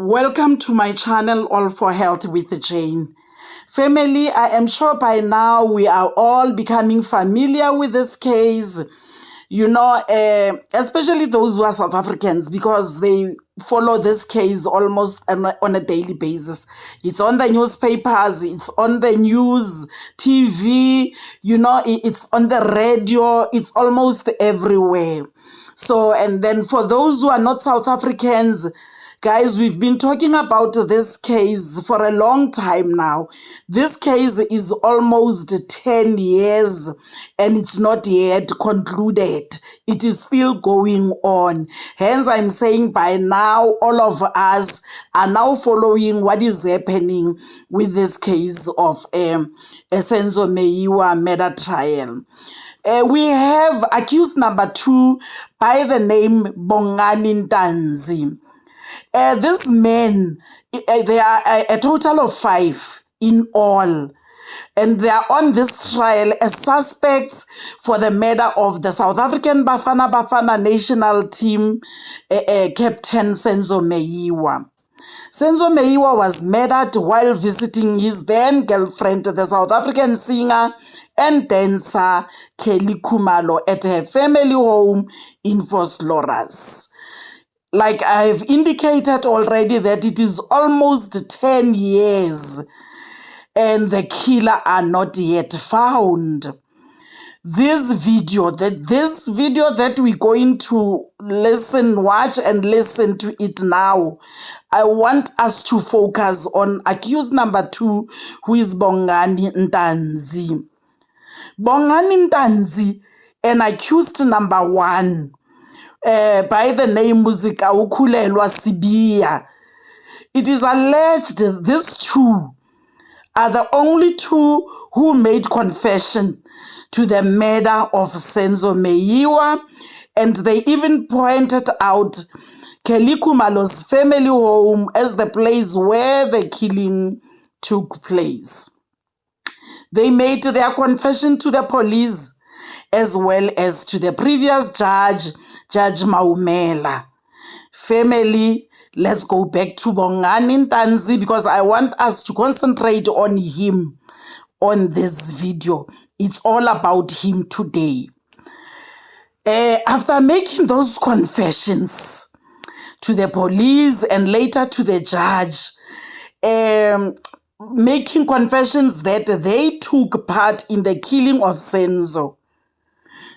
Welcome to my channel, All for Health with Jane. Family, I am sure by now we are all becoming familiar with this case, especially those who are South Africans, because they follow this case almost on a daily basis. It's on the newspapers, it's on the news, TV, it's on the radio, it's almost everywhere. So, and then for those who are not South Africans, guys, we've been talking about this case for a long time now. This case is almost 10 years and it's not yet concluded. It is still going on. Hence, I'm saying by now, all of us are now following what is happening with this case of Senzo Meyiwa murder trial. We have accused number 2 by the name Bongani Ntanzi. These men, they are a total of 5 in all. And they are on this trial as suspects for the murder of the South African Bafana national team captain Senzo Meyiwa. Senzo Meyiwa was murdered while visiting his then girlfriend, the South African singer and dancer Kelly Khumalo, at her family home in Vosloorus. Like I've indicated already that it is almost 10 years and the killer are not yet found. This video that we're going to watch and listen to it now, I want us to focus on accused number 2, who is Bongani Ntanzi. Bongani Ntanzi and accused number 1, by the name Muzika Ukulelwa Sibiya. It is alleged these 2 are the only 2 who made confession to the murder of Senzo Meyiwa, and they even pointed out Kelly Khumalo's family home as the place where the killing took place. They made their confession to the police as well as to the previous judge, Judge Maumela. Family, let's go back to Bongani Ntanzi because I want us to concentrate on him on this video. It's all about him today. After making those confessions to the police and later to the judge, making confessions that they took part in the killing of Senzo,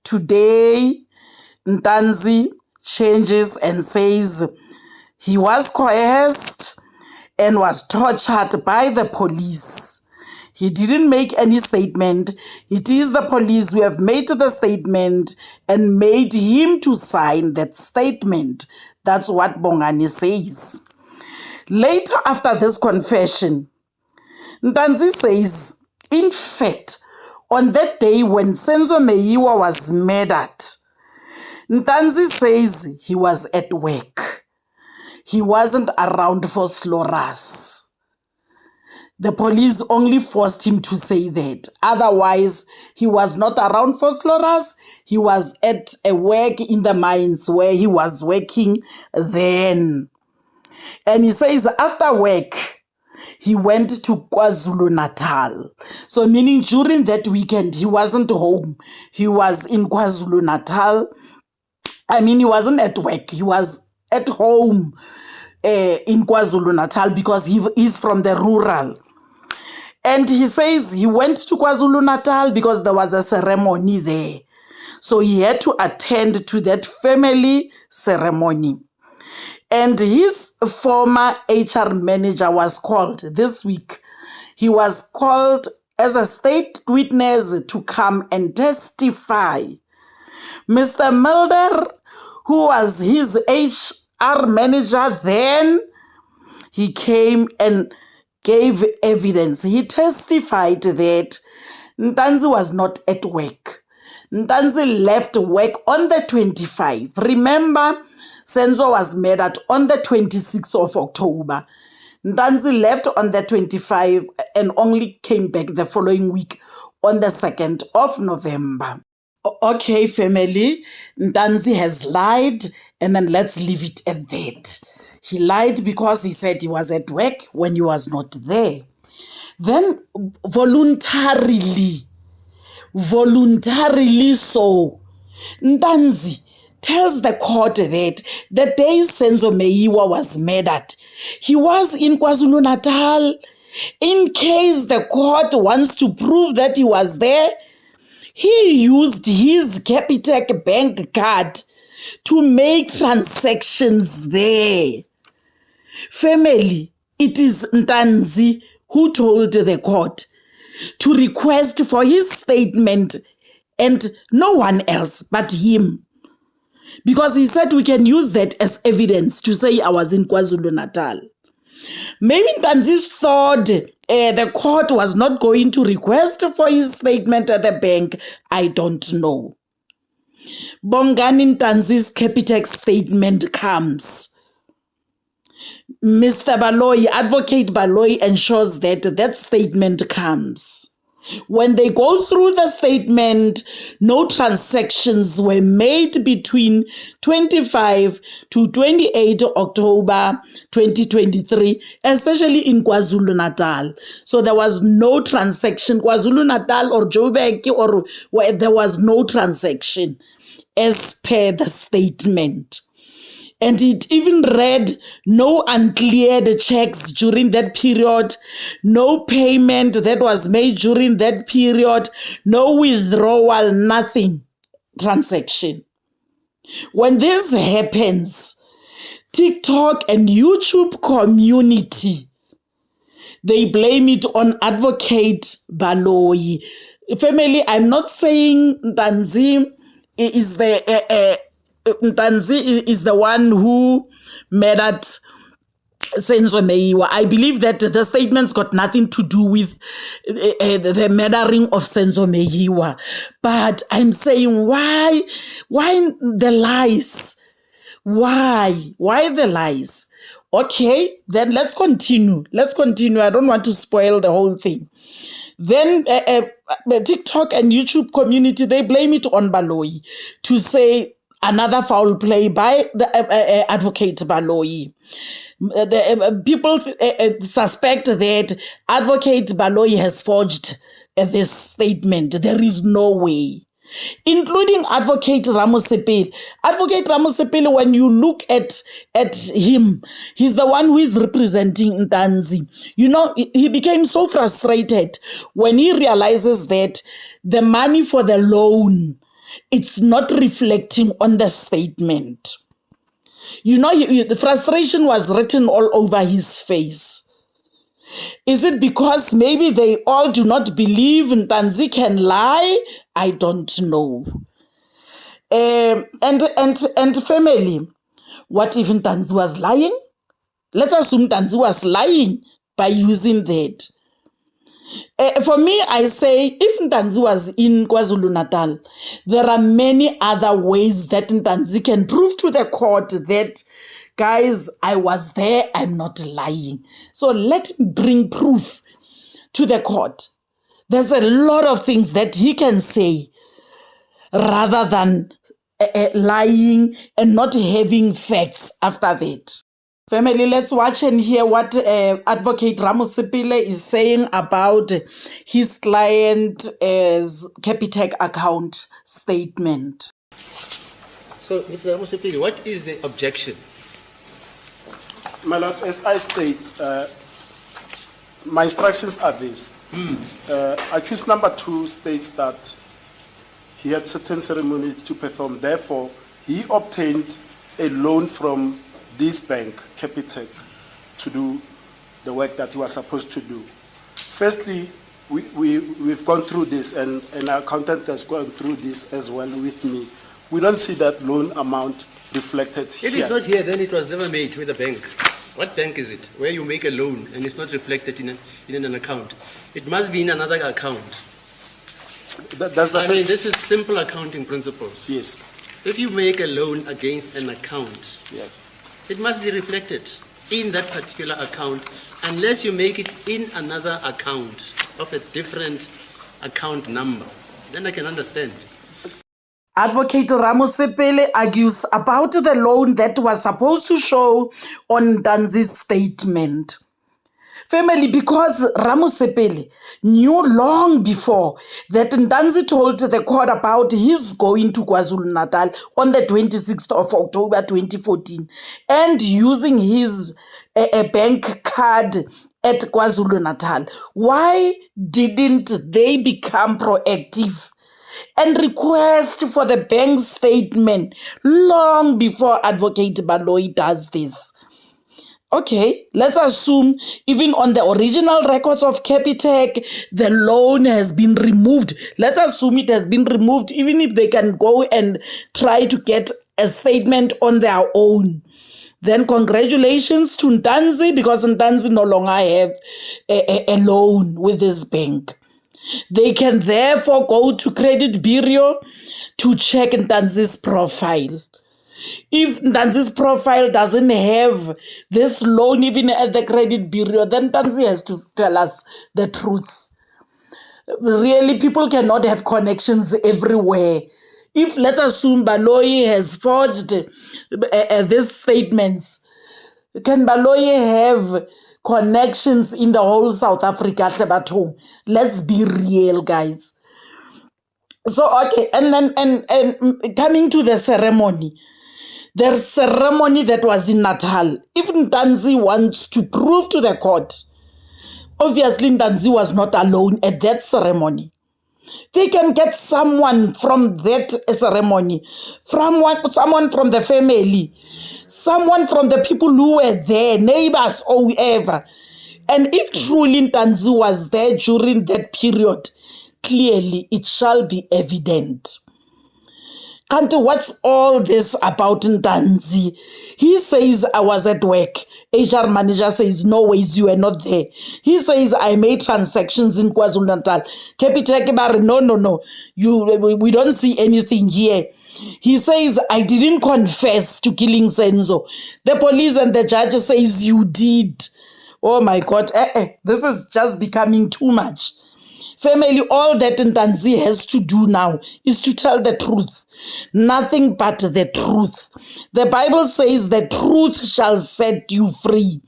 today Ntanzi changes and says he was coerced and was tortured by the police. He didn't make any statement. It is the police who have made the statement and made him to sign that statement. That's what Bongani says. Later, after this confession, Ntanzi says, in fact, on that day when Senzo Meyiwa was murdered, Ntanzi says he was at work. He wasn't around Vosloorus. The police only forced him to say that. Otherwise, he was not around Vosloorus. He was at a work in the mines where he was working then. And he says after work, he went to KwaZulu-Natal. So meaning during that weekend, he wasn't home. He was in KwaZulu-Natal. I mean, he wasn't at work. He was at home in KwaZulu-Natal because he's from the rural. And he says he went to KwaZulu-Natal because there was a ceremony there. So he had to attend to that family ceremony. And his former HR manager was called this week. He was called as a state witness to come and testify. Mr. Mulder, who was his HR manager then, he came and gave evidence. He testified that Ntanzi was not at work. Ntanzi left work on the 25th. Remember, Senzo was murdered on the 26th of October. Ntanzi left on the 25th and only came back the following week on the 2nd of November. Okay, family, Ntanzi has lied, and then let's leave it at that. He lied because he said he was at work when he was not there. Then voluntarily so, Ntanzi tells the court that the day Senzo Meyiwa was murdered, he was in KwaZulu-Natal. In case the court wants to prove that he was there, he used his Capitec bank card to make transactions there. Family, it is Ntanzi who told the court to request for his statement and no one else but him. Because he said we can use that as evidence to say I was in KwaZulu-Natal. Maybe Ntanzi thought the court was not going to request for his statement at the bank. I don't know. Bongani Ntanzi's Capitec statement comes. Mr. Baloyi, Advocate Baloyi, ensures that that statement comes. When they go through the statement, no transactions were made between 25 to 28 October 2023, especially in KwaZulu-Natal. So there was no transaction, KwaZulu-Natal or Joburg, or where there was no transaction as per the statement. And it even read no uncleared checks during that period, no payment that was made during that period, no withdrawal, nothing, transaction. When this happens, TikTok and YouTube community, they blame it on Advocate Baloyi. Family, I'm not saying Ntanzi is Ntanzi is the one who murdered Senzo Meyiwa. I believe that the statements got nothing to do with the murdering of Senzo Meyiwa. But I'm saying, why the lies? Why the lies? Okay, then let's continue. I don't want to spoil the whole thing. Then the TikTok and YouTube community, they blame it on Baloyi to say another foul play by the Advocate Baloyi. People suspect that Advocate Baloyi has forged this statement. There is no way. Including Advocate Ramosepele. Advocate Ramosepele, when you look at him, he's the one who is representing Ntanzi. You know, he became so frustrated when he realizes that the money for the loan, it's not reflecting on the statement. You know, the frustration was written all over his face. Is it because maybe they all do not believe Ntanzi can lie? I don't know. And family, what if Ntanzi was lying? Let's assume Ntanzi was lying by using that. For me, I say, if Ntanzi was in KwaZulu-Natal, there are many other ways that Ntanzi can prove to the court that, guys, I was there, I'm not lying. So let him bring proof to the court. There's a lot of things that he can say rather than lying and not having facts after that. Family, let's watch and hear what Advocate Ramosepele is saying about his client's Capitec account statement. So, Mr. Ramosepele, what is the objection? My Lord, as I state, my instructions are this. Accused number 2 states that he had certain ceremonies to perform. Therefore, he obtained a loan from this bank, Capitec, to do the work that he was supposed to do. Firstly, we've gone through this, and our accountant has gone through this as well with me. We don't see that loan amount reflected here. If it's not here, then it was never made with a bank. What bank is it? Where you make a loan and it's not reflected in an account. It must be in another account. I mean, this is simple accounting principles. Yes. If you make a loan against an account, yes, it must be reflected in that particular account, unless you make it in another account of a different account number. Then I can understand. Advocate Ramosepele argues about the loan that was supposed to show on Ntanzi's statement. Family, because Ramosepele knew long before that Ntanzi told the court about his going to KwaZulu-Natal on the 26th of October 2014 and using his a bank card at KwaZulu-Natal. Why didn't they become proactive and request for the bank statement long before Advocate Baloyi does this? Okay, let's assume even on the original records of Capitec, the loan has been removed. Let's assume it has been removed, even if they can go and try to get a statement on their own. Then congratulations to Ntanzi, because Ntanzi no longer have a loan with this bank. They can therefore go to Credit Bureau to check Ntanzi's profile. If Ntanzi's profile doesn't have this loan even at the Credit Bureau, then Ntanzi has to tell us the truth. Really, people cannot have connections everywhere. If, let's assume, Baloyi has forged these statements, can Baloyi have connections in the whole South Africa? Let's be real, guys. So, okay, and then and coming to the ceremony. The ceremony that was in Natal, if Ntanzi wants to prove to the court, obviously Ntanzi was not alone at that ceremony. They can get someone from that ceremony, someone from the family, someone from the people who were there, neighbors or whoever. And if truly Ntanzi was there during that period, clearly it shall be evident. Kanti, what's all this about Ntanzi? He says, I was at work. HR manager says, no ways, you were not there. He says, I made transactions in KwaZulu-Natal. Capitec, no. We don't see anything here. He says, I didn't confess to killing Senzo. The police and the judge says, you did. Oh my God, this is just becoming too much. Family, all that Ntanzi has to do now is to tell the truth. Nothing but the truth. The Bible says the truth shall set you free.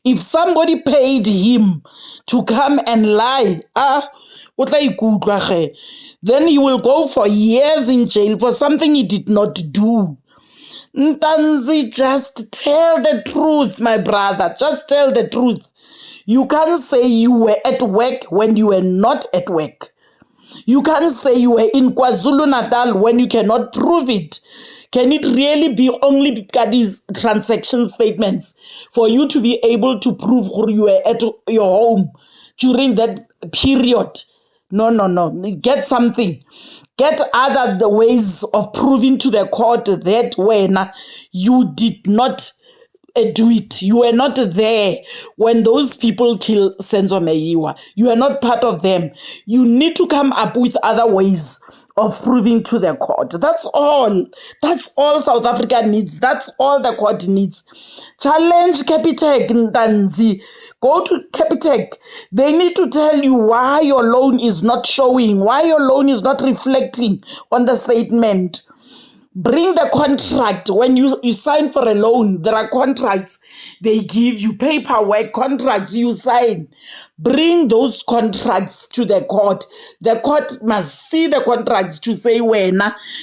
If somebody paid him to come and lie, then he will go for years in jail for something he did not do. Ntanzi, just tell the truth, my brother. Just tell the truth. You can't say you were at work when you were not at work. You can't say you were in KwaZulu-Natal when you cannot prove it. Can it really be only these transaction statements for you to be able to prove you were at your home during that period? No. Get something. Get other ways of proving to the court that when you did not do it. You were not there when those people killed Senzo Meyiwa. You are not part of them. You need to come up with other ways of proving to the court. That's all. That's all South Africa needs. That's all the court needs. Challenge Capitec, Ntanzi. Go to Capitec. They need to tell you why your loan is not showing, why your loan is not reflecting on the statement. Bring the contract. When you sign for a loan, there are contracts. They give you paperwork, contracts you sign. Bring those contracts to the court. The court must see the contracts to say when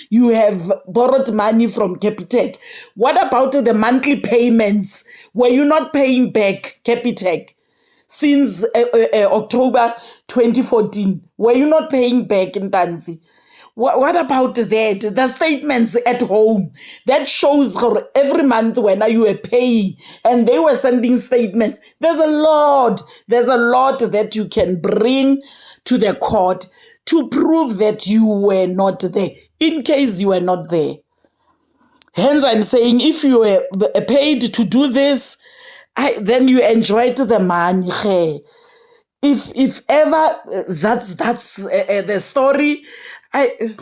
you have borrowed money from Capitec. What about the monthly payments? Were you not paying back Capitec since October 2014? Were you not paying back Ntanzi? What about that? The statements at home that shows every month when you were paying and they were sending statements. There's a lot that you can bring to the court to prove that you were not there, in case you were not there. Hence, I'm saying if you were paid to do this, then you enjoyed the money. If ever that's the story,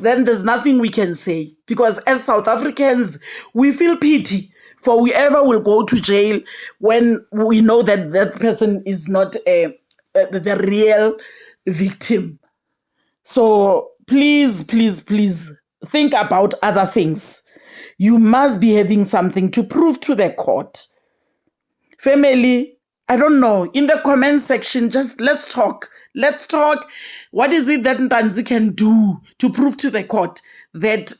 then there's nothing we can say, because as South Africans, we feel pity for whoever will go to jail when we know that that person is not the real victim. So please, think about other things. You must be having something to prove to the court. Family, I don't know. In the comment section, just let's talk. Let's talk. What is it that Ntanzi can do to prove to the court that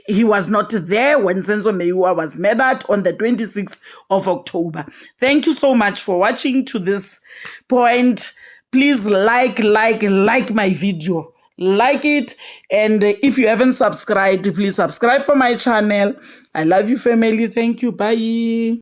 he was not there when Senzo Meyiwa was murdered on the 26th of October? Thank you so much for watching to this point. Please like my video. Like it. And if you haven't subscribed, please subscribe for my channel. I love you, family. Thank you. Bye.